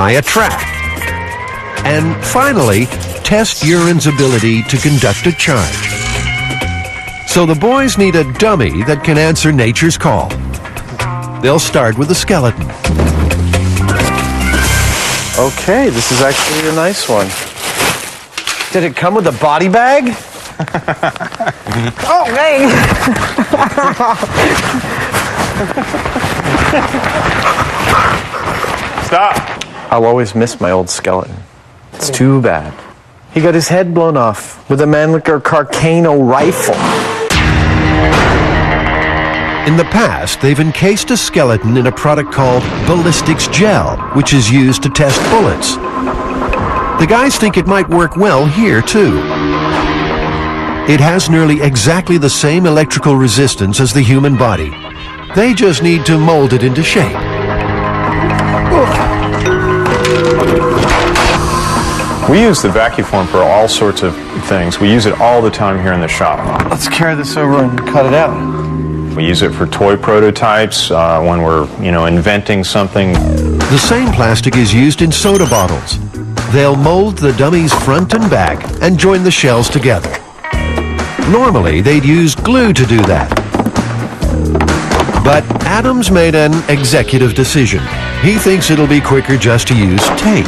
by a track. And finally, test urine's ability to conduct a charge. So the boys need a dummy that can answer nature's call. They'll start with the skeleton. Okay, this is actually a nice one. Did it come with a body bag? Oh, dang! Stop! I'll always miss my old skeleton. It's too bad. He got his head blown off with a Mannlicher Carcano rifle. In the past, they've encased a skeleton in a product called ballistics gel, which is used to test bullets. The guys think it might work well here, too. It has nearly exactly the same electrical resistance as the human body. They just need to mold it into shape. We use the vacuform for all sorts of things. We use it all the time here in the shop. Let's carry this over and cut it out. We use it for toy prototypes when we're, inventing something. The same plastic is used in soda bottles. They'll mold the dummy's front and back and join the shells together. Normally, they'd use glue to do that. But Adams made an executive decision. He thinks it'll be quicker just to use tape.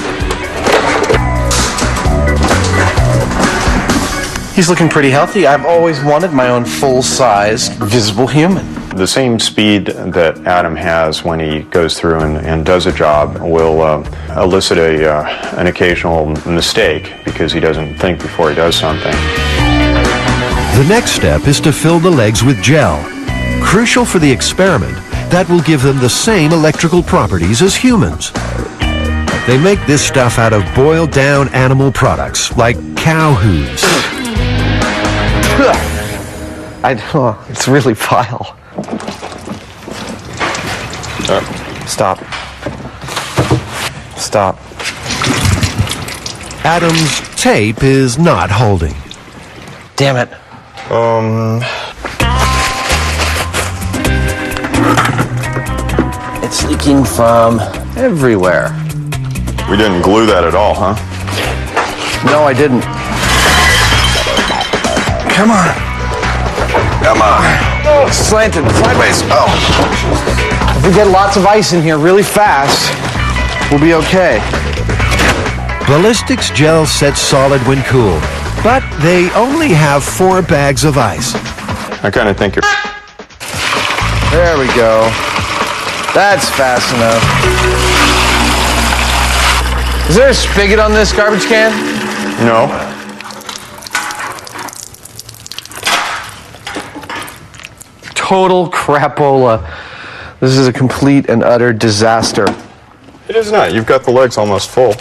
He's looking pretty healthy. I've always wanted my own full-size, visible human. The same speed that Adam has when he goes through and does a job will elicit an occasional mistake because he doesn't think before he does something. The next step is to fill the legs with gel. Crucial for the experiment, that will give them the same electrical properties as humans. They make this stuff out of boiled down animal products like cow hooves. It's really vile. Stop. Stop. Adam's tape is not holding. Damn it. It's leaking from everywhere. We didn't glue that at all, huh? No, I didn't. Come on. Come on. Oh, slanted, sideways. Oh. If we get lots of ice in here really fast, we'll be okay. Ballistics gel sets solid when cool, but they only have 4 bags of ice. I kind of think you're... There we go. That's fast enough. Is there a spigot on this garbage can? No. Total crapola. This is a complete and utter disaster. It is not. You've got the legs almost full.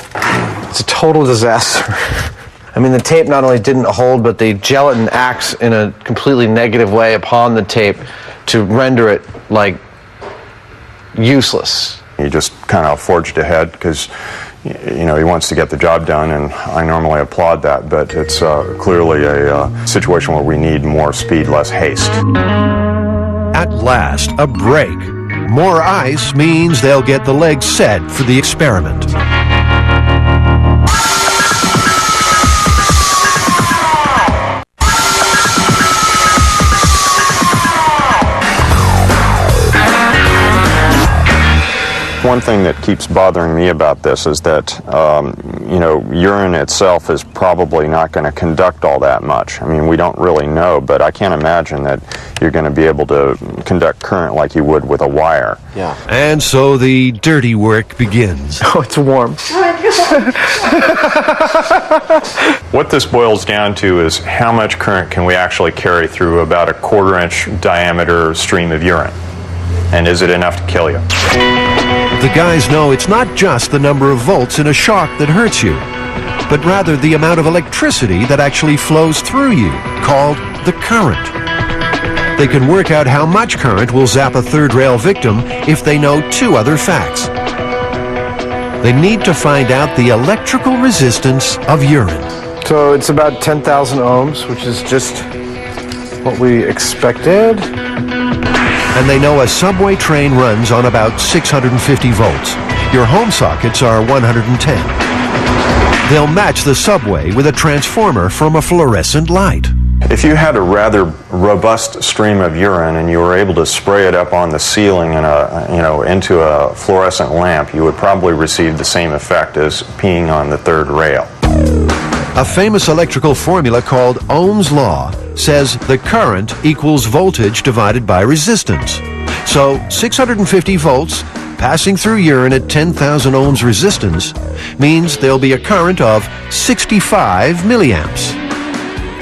It's a total disaster. I mean, the tape not only didn't hold, but the gelatin acts in a completely negative way upon the tape to render it, like, useless. He just kind of forged ahead because, he wants to get the job done, and I normally applaud that, but it's clearly a situation where we need more speed, less haste. At last, a break. More ice means they'll get the legs set for the experiment. One thing that keeps bothering me about this is that, urine itself is probably not going to conduct all that much. I mean, we don't really know, but I can't imagine that you're going to be able to conduct current like you would with a wire. Yeah. And so the dirty work begins. Oh, it's warm. What this boils down to is how much current can we actually carry through about a 1/4-inch diameter stream of urine? And is it enough to kill you? The guys know it's not just the number of volts in a shock that hurts you, but rather the amount of electricity that actually flows through you, called the current. They can work out how much current will zap a third-rail victim if they know 2 other facts. They need to find out the electrical resistance of urine. So it's about 10,000 ohms, which is just what we expected. And they know a subway train runs on about 650 volts. Your home sockets are 110. They'll match the subway with a transformer from a fluorescent light. If you had a rather robust stream of urine and you were able to spray it up on the ceiling in into a fluorescent lamp, you would probably receive the same effect as peeing on the third rail. A famous electrical formula called Ohm's law says the current equals voltage divided by resistance. So 650 volts passing through urine at 10,000 ohms resistance means there'll be a current of 65 milliamps.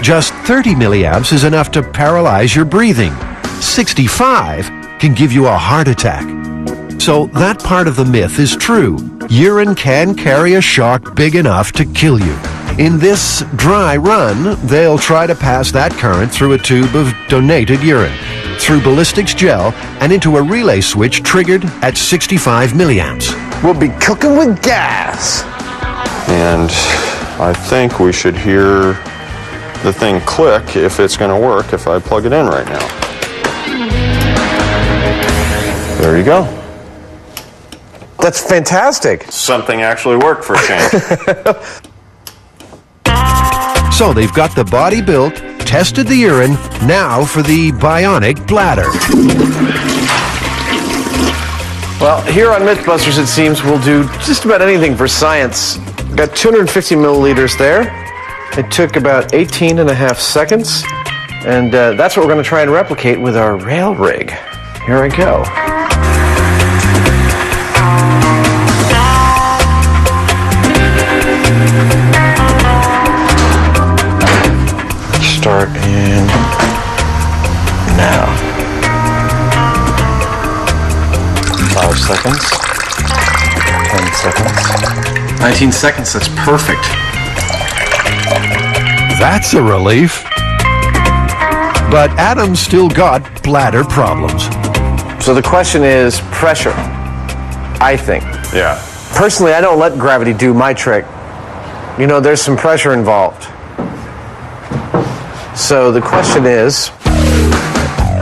Just 30 milliamps is enough to paralyze your breathing. 65 can give you a heart attack. So that part of the myth is true. Urine can carry a shock big enough to kill you. In this dry run, they'll try to pass that current through a tube of donated urine, through ballistics gel, and into a relay switch triggered at 65 milliamps. We'll be cooking with gas. And I think we should hear the thing click if it's going to work if I plug it in right now. There you go. That's fantastic. Something actually worked for a change. So they've got the body built, tested the urine, now for the bionic bladder. Well, here on Mythbusters, it seems we'll do just about anything for science. Got 250 milliliters there. It took about 18 and a half seconds. And that's what we're going to try and replicate with our rail rig. Here I go. Start in now. 5 seconds. 10 seconds. 19 seconds, that's perfect. That's a relief. But Adam's still got bladder problems. So the question is pressure, I think. Yeah. Personally, I don't let gravity do my trick. You know, there's some pressure involved. So the question is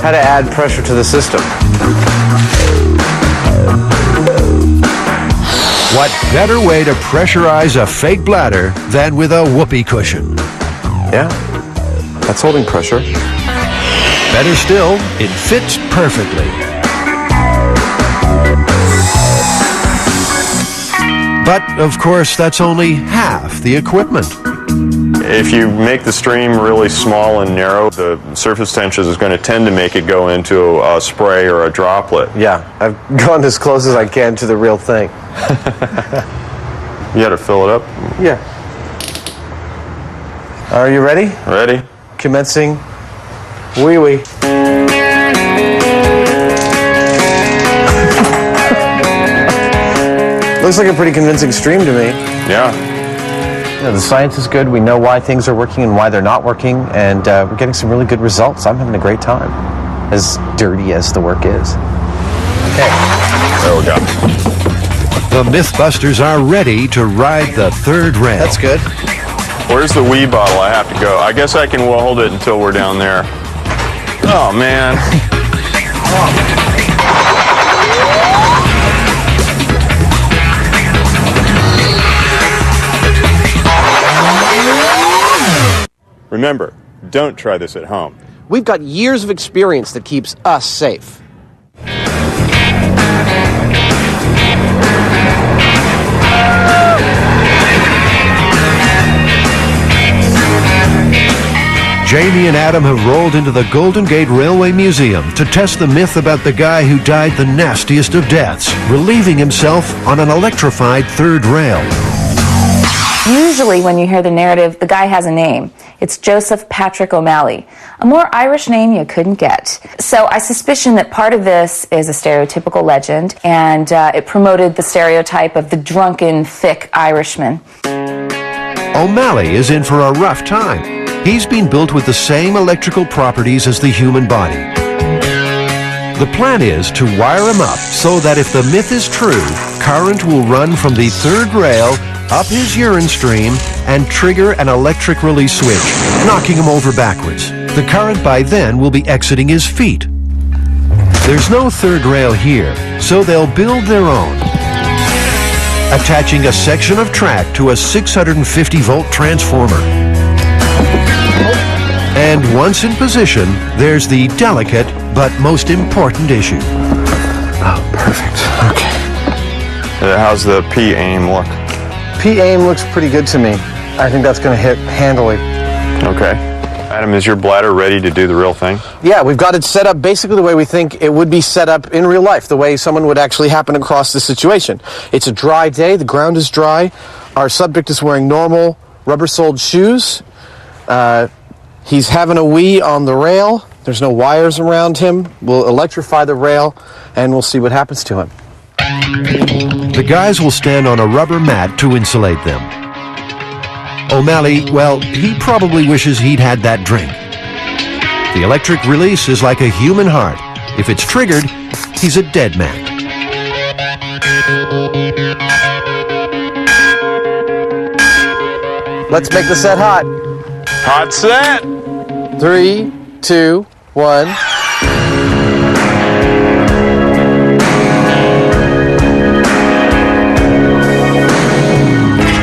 how to add pressure to the system. What better way to pressurize a fake bladder than with a whoopee cushion? Yeah, that's holding pressure. Better still, it fits perfectly. But, of course, that's only half the equipment. If you make the stream really small and narrow, the surface tension is going to tend to make it go into a spray or a droplet. Yeah, I've gone as close as I can to the real thing. You got to fill it up? Yeah. Are you ready? Ready? Commencing. Wee-wee. Looks like a pretty convincing stream to me. Yeah. Yeah, the science is good. We know why things are working and why they're not working, and we're getting some really good results. I'm having a great time, as dirty as the work is. Okay. There we go. The Mythbusters are ready to ride the third rail. That's good. Where's the wee bottle I have to go? I guess I can hold it until we're down there. Oh, man. Remember, don't try this at home. We've got years of experience that keeps us safe. Jamie and Adam have rolled into the Golden Gate Railway Museum to test the myth about the guy who died the nastiest of deaths, relieving himself on an electrified third rail. Usually when you hear the narrative, the guy has a name. It's Joseph Patrick O'Malley, a more Irish name you couldn't get. So I suspicion that part of this is a stereotypical legend, and it promoted the stereotype of the drunken, thick Irishman. O'Malley is in for a rough time. He's been built with the same electrical properties as the human body. The plan is to wire him up so that if the myth is true, current will run from the third rail up his urine stream and trigger an electric release switch, knocking him over backwards. The current by then will be exiting his feet. There's no third rail here, so they'll build their own. attaching a section of track to a 650-volt transformer. And once in position, there's the delicate but most important issue. Oh, perfect. Okay. How's the P aim look? P aim looks pretty good to me. I think that's going to hit handily. Okay. Adam, is your bladder ready to do the real thing? Yeah, we've got it set up basically the way we think it would be set up in real life, the way someone would actually happen across the situation. It's a dry day, the ground is dry, our subject is wearing normal rubber-soled shoes, he's having a wee on the rail, there's no wires around him, we'll electrify the rail, and we'll see what happens to him. The guys will stand on a rubber mat to insulate them. O'Malley, well, he probably wishes he'd had that drink. The electric release is like a human heart. If it's triggered, he's a dead man. Let's make the set hot. Hot set! 3, 2, 1.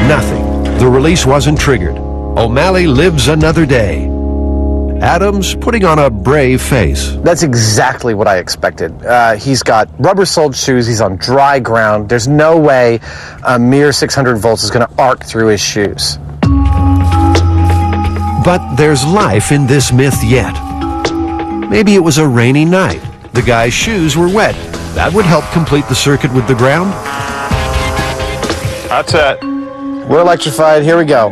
Nothing. The release wasn't triggered. O'Malley lives another day. Adams putting on a brave face. That's exactly what I expected. He's got rubber-soled shoes. He's on dry ground. There's no way a mere 600 volts is going to arc through his shoes. But there's life in this myth yet. Maybe it was a rainy night. The guy's shoes were wet. That would help complete the circuit with the ground. Hot set. We're electrified. Here we go.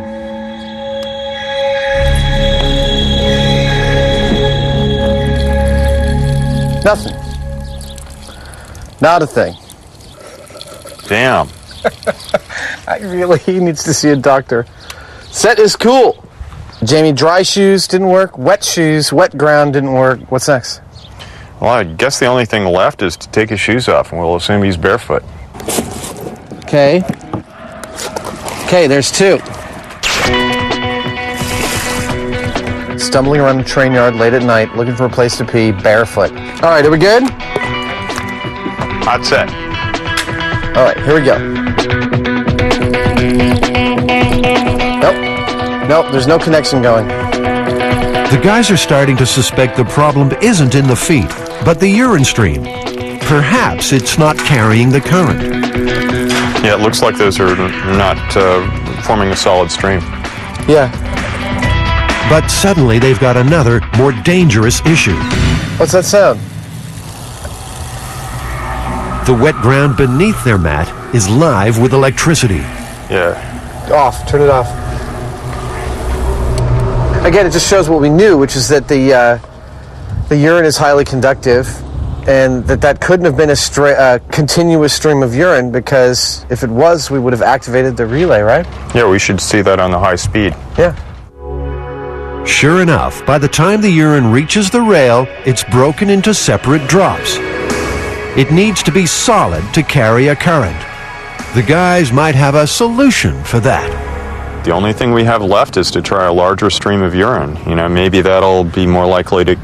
Nothing. Not a thing. Damn. He needs to see a doctor. Set is cool. Jamie, dry shoes didn't work. Wet shoes, wet ground didn't work. What's next? Well, I guess the only thing left is to take his shoes off, and we'll assume he's barefoot. Okay. Okay, there's 2. Stumbling around the train yard late at night, looking for a place to pee, barefoot. All right, are we good? Hot set. All right, here we go. Nope, there's no connection going. The guys are starting to suspect the problem isn't in the feet, but the urine stream. Perhaps it's not carrying the current. Yeah, it looks like those are not forming a solid stream. Yeah. But suddenly they've got another, more dangerous issue. What's that sound? The wet ground beneath their mat is live with electricity. Yeah. Off. Turn it off. Again, it just shows what we knew, which is that the urine is highly conductive, and that couldn't have been a continuous stream of urine, because if it was, we would have activated the relay, right? Yeah, we should see that on the high speed. Yeah. Sure enough, by the time the urine reaches the rail, it's broken into separate drops. It needs to be solid to carry a current. The guys might have a solution for that. The only thing we have left is to try a larger stream of urine. You know, maybe that'll be more likely to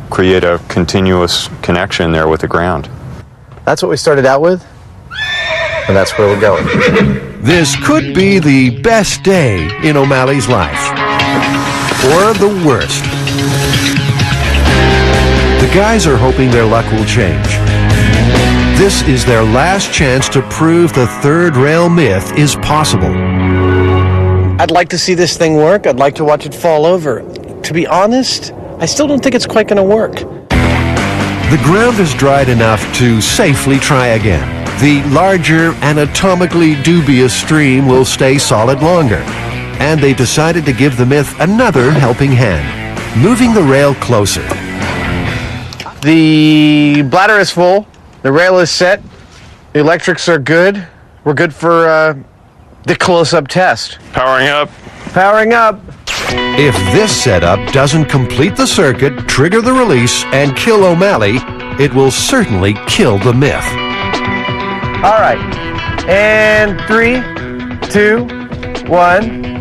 create a continuous connection there with the ground. That's what we started out with, and that's where we're going. This could be the best day in O'Malley's life. Or the worst. The guys are hoping their luck will change. This is their last chance to prove the third rail myth is possible. I'd like to see this thing work. I'd like to watch it fall over. To be honest, I still don't think it's quite going to work. The ground is dried enough to safely try again. The larger, anatomically dubious stream will stay solid longer. And they decided to give the myth another helping hand, moving the rail closer. The bladder is full. The rail is set. The electrics are good. We're good for the close-up test. Powering up. Powering up. If this setup doesn't complete the circuit, trigger the release, and kill O'Malley, it will certainly kill the myth. All right. And 3, 2, 1.